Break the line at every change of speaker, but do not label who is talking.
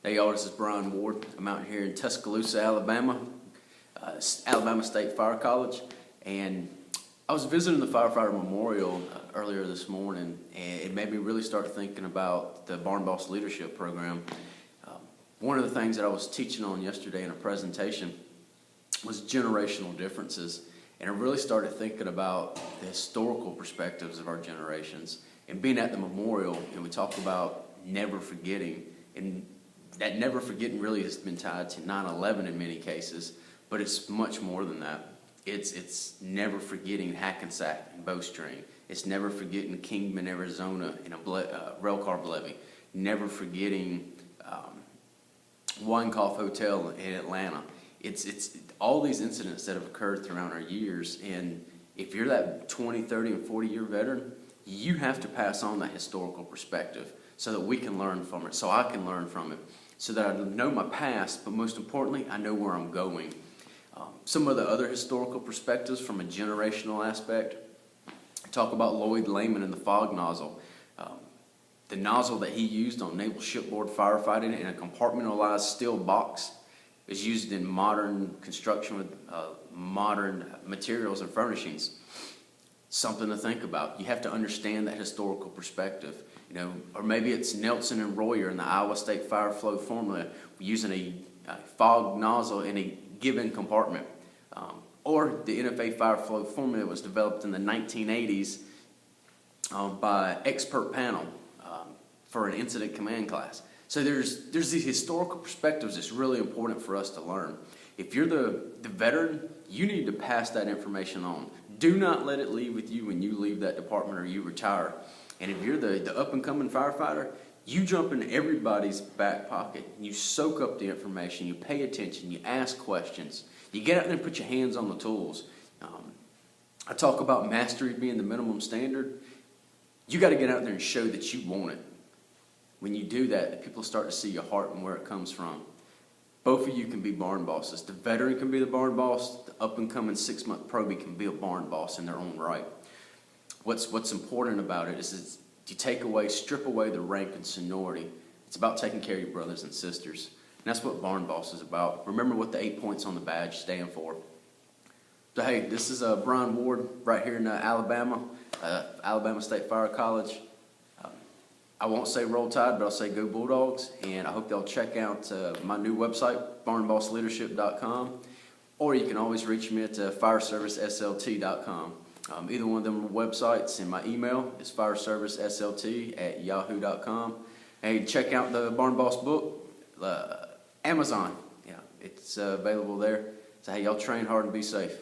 Hey y'all, this is Brian Ward. I'm out here in Tuscaloosa, Alabama, Alabama State Fire College, and I was visiting the Firefighter Memorial earlier this morning, and it made me really start thinking about the Barn Boss Leadership Program. One of the things that I was teaching on yesterday in a presentation was generational differences, and I really started thinking about the historical perspectives of our generations. And being at the memorial, and we talked about never forgetting, and that never forgetting really has been tied to 9/11 in many cases, but it's much more than that. It's never forgetting Hackensack and Bowstring. It's never forgetting Kingman, Arizona in a rail car levee. Never forgetting Weinkauf Hotel in Atlanta. It's all these incidents that have occurred throughout our years, and if you're that 20, 30, and 40-year veteran, you have to pass on that historical perspective so that we can learn from it, so I can learn from it, so that I know my past, but most importantly, I know where I'm going. Some of the other historical perspectives from a generational aspect, talk about Lloyd Lehman and the fog nozzle. The nozzle that he used on naval shipboard firefighting in a compartmentalized steel box is used in modern construction with modern materials and furnishings. Something to think about. You have to understand that historical perspective. Or maybe it's Nelson and Royer in the Iowa State Fire Flow Formula using a fog nozzle in a given compartment. Or the NFA Fire Flow Formula was developed in the 1980s by expert panel for an incident command class. So there's these historical perspectives that's really important for us to learn. If you're the veteran, you need to pass that information on. Do not let it leave with you when you leave that department or you retire. And if you're the up-and-coming firefighter, you jump in everybody's back pocket. You soak up the information. You pay attention. You ask questions. You get out there and put your hands on the tools. I talk about mastery being the minimum standard. You got to get out there and show that you want it. When you do that, people start to see your heart and where it comes from. Both of you can be barn bosses. The veteran can be the barn boss. The up-and-coming 6-month probie can be a barn boss in their own right. What's important about it is you strip away the rank and seniority. It's about taking care of your brothers and sisters. And that's what barn boss is about. Remember what the 8 points on the badge stand for. So hey, this is Brian Ward right here in Alabama, Alabama State Fire College. I won't say Roll Tide, but I'll say Go Bulldogs. And I hope they'll check out my new website, barnbossleadership.com. Or you can always reach me at fireserviceslt.com. Either one of them websites, and my email is fireserviceslt@yahoo.com. Hey, check out the Barn Boss book, Amazon. Yeah, it's available there. So hey, y'all train hard and be safe.